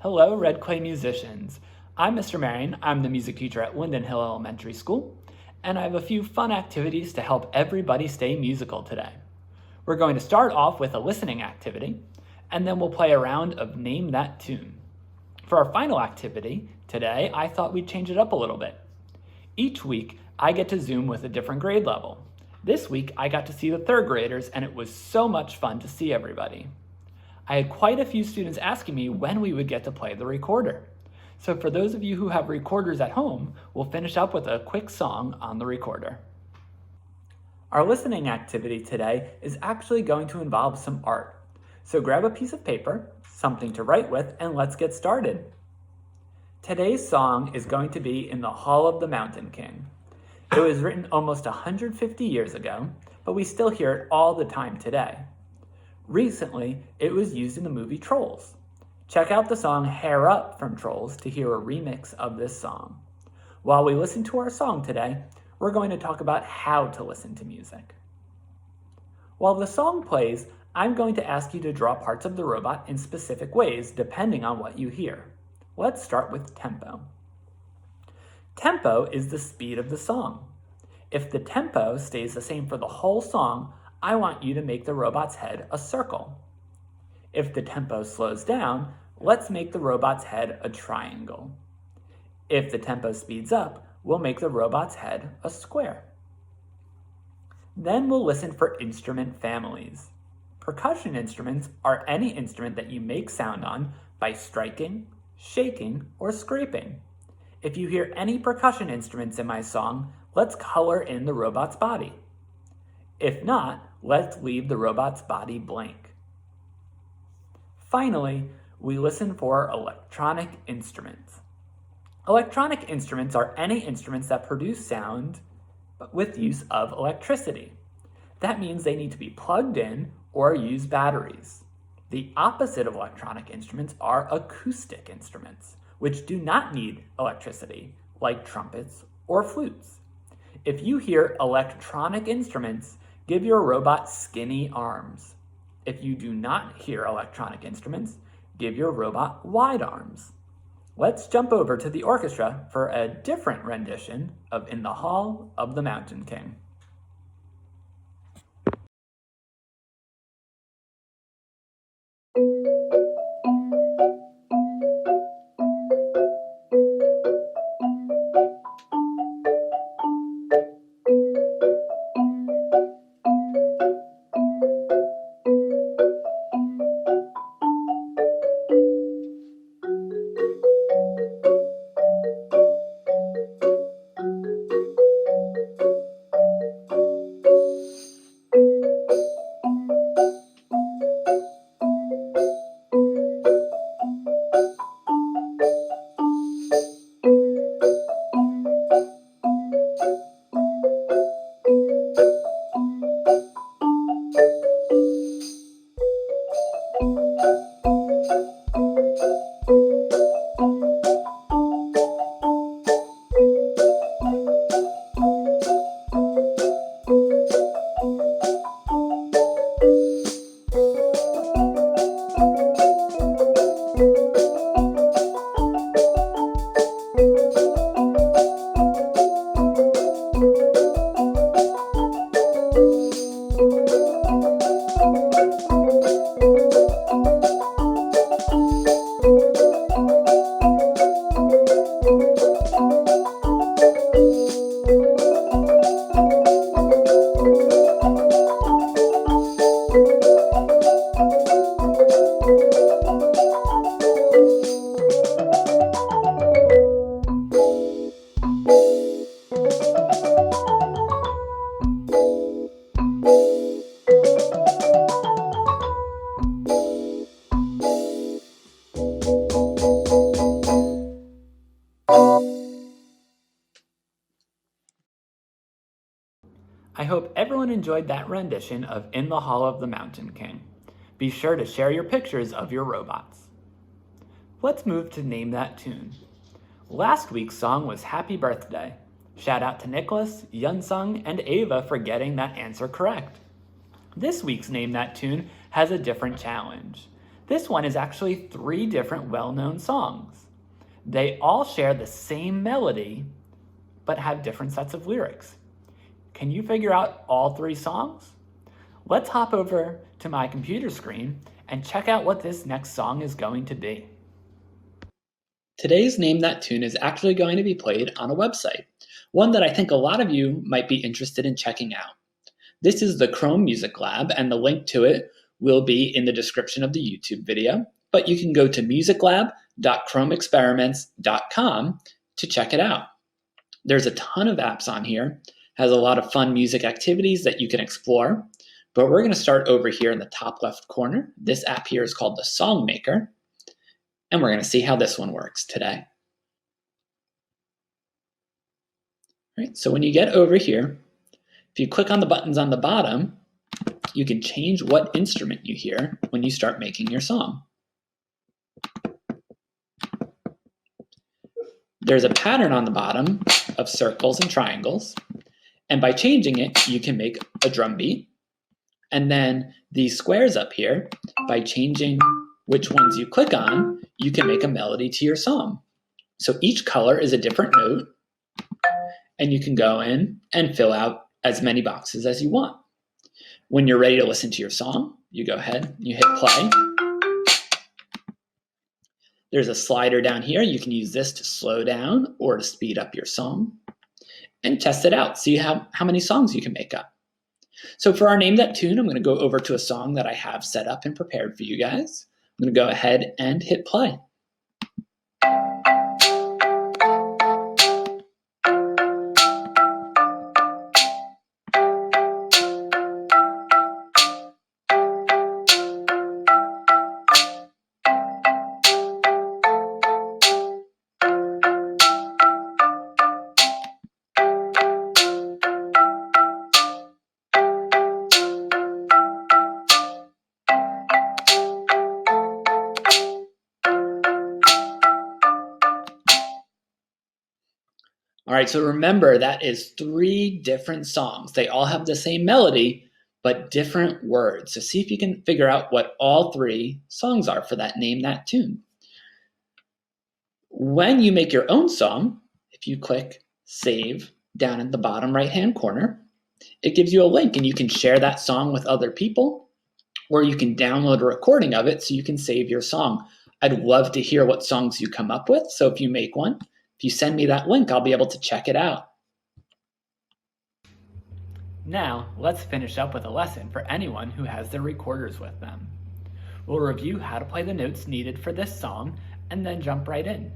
Hello, Red Clay musicians. I'm Mr. Marion. I'm the music teacher at Linden Hill Elementary School, and I have a few fun activities to help everybody stay musical today. We're going to start off with a listening activity, and then we'll play a round of Name That Tune. For our final activity today, I thought we'd change it up a little bit. Each week, I get to Zoom with a different grade level. This week, I got to see the third graders, and it was so much fun to see everybody. I had quite a few students asking me when we would get to play the recorder. So for those of you who have recorders at home, we'll finish up with a quick song on the recorder. Our listening activity today is actually going to involve some art. So grab a piece of paper, something to write with, and let's get started. Today's song is going to be In the Hall of the Mountain King. It was written almost 150 years ago, but we still hear it all the time today. Recently, it was used in the movie Trolls. Check out the song Hair Up from Trolls to hear a remix of this song. While we listen to our song today, we're going to talk about how to listen to music. While the song plays, I'm going to ask you to draw parts of the robot in specific ways depending on what you hear. Let's start with tempo. Tempo is the speed of the song. If the tempo stays the same for the whole song, I want you to make the robot's head a circle. If the tempo slows down, let's make the robot's head a triangle. If the tempo speeds up, we'll make the robot's head a square. Then we'll listen for instrument families. Percussion instruments are any instrument that you make sound on by striking, shaking, or scraping. If you hear any percussion instruments in my song, let's color in the robot's body. If not, let's leave the robot's body blank. Finally, we listen for electronic instruments. Electronic instruments are any instruments that produce sound with use of electricity. That means they need to be plugged in or use batteries. The opposite of electronic instruments are acoustic instruments, which do not need electricity, like trumpets or flutes. If you hear electronic instruments, give your robot skinny arms. If you do not hear electronic instruments, give your robot wide arms. Let's jump over to the orchestra for a different rendition of In the Hall of the Mountain King. I hope everyone enjoyed that rendition of In the Hall of the Mountain King. Be sure to share your pictures of your robots. Let's move to Name That Tune. Last week's song was Happy Birthday. Shout out to Nicholas, Yunsung, and Ava for getting that answer correct. This week's Name That Tune has a different challenge. This one is actually 3 different well-known songs. They all share the same melody, but have different sets of lyrics. Can you figure out all 3 songs? Let's hop over to my computer screen and check out what this next song is going to be. Today's Name That Tune is actually going to be played on a website, one that I think a lot of you might be interested in checking out. This is the Chrome Music Lab, and the link to it will be in the description of the YouTube video, but you can go to musiclab.chromeexperiments.com to check it out. There's a ton of apps on here, has a lot of fun music activities that you can explore, but we're going to start over here in the top left corner. This app here is called the Song Maker, and we're going to see how this one works today. All right, so when you get over here, if you click on the buttons on the bottom, you can change what instrument you hear when you start making your song. There's a pattern on the bottom of circles and triangles, and by changing it, you can make a drum beat. And then these squares up here, by changing which ones you click on, you can make a melody to your song. So each color is a different note, and you can go in and fill out as many boxes as you want. When you're ready to listen to your song, you go ahead, you hit play. There's a slider down here. You can use this to slow down or to speed up your song and test it out. See how many songs you can make up. So for our Name That Tune, I'm going to go over to a song that I have set up and prepared for you guys. I'm going to go ahead and hit play. All right, so remember that is 3 different songs. They all have the same melody, but different words. So see if you can figure out what all 3 songs are for that Name That Tune. When you make your own song, if you click Save down in the bottom right-hand corner, it gives you a link and you can share that song with other people, or you can download a recording of it so you can save your song. I'd love to hear what songs you come up with, so if you make one, if you send me that link, I'll be able to check it out. Now, let's finish up with a lesson for anyone who has their recorders with them. We'll review how to play the notes needed for this song and then jump right in.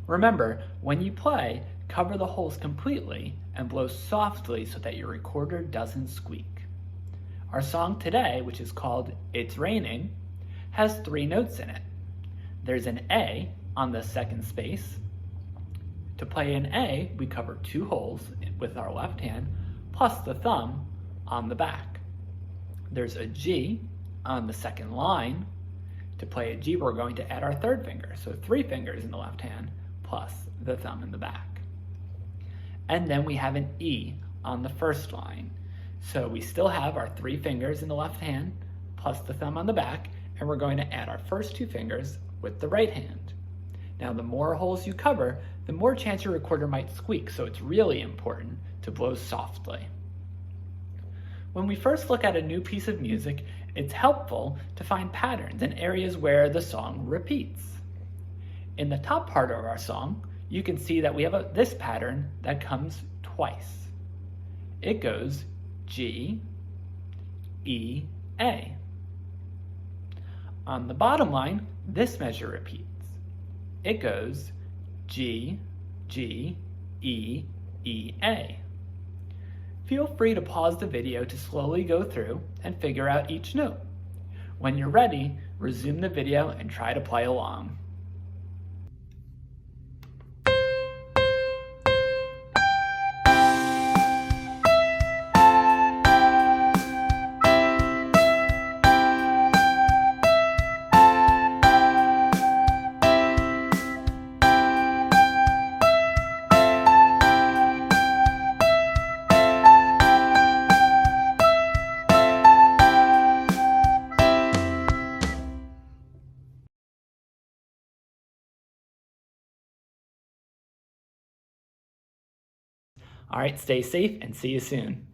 Remember, when you play, cover the holes completely and blow softly so that your recorder doesn't squeak. Our song today, which is called It's Raining, has 3 notes in it. There's an A on the second space. To play an A, we cover 2 holes with our left hand, plus the thumb on the back. There's a G on the second line. To play a G, we're going to add our 3rd finger, so 3 fingers in the left hand, plus the thumb in the back. And then we have an E on the first line. So we still have our 3 fingers in the left hand, plus the thumb on the back, and we're going to add our first 2 fingers with the right hand. Now, the more holes you cover, the more chance your recorder might squeak, so it's really important to blow softly. When we first look at a new piece of music, it's helpful to find patterns in areas where the song repeats. In the top part of our song, you can see that we have this pattern that comes twice. It goes G, E, A. On the bottom line, this measure repeats. It goes G, G, E, E, A. Feel free to pause the video to slowly go through and figure out each note. When you're ready, resume the video and try to play along. All right, stay safe and see you soon.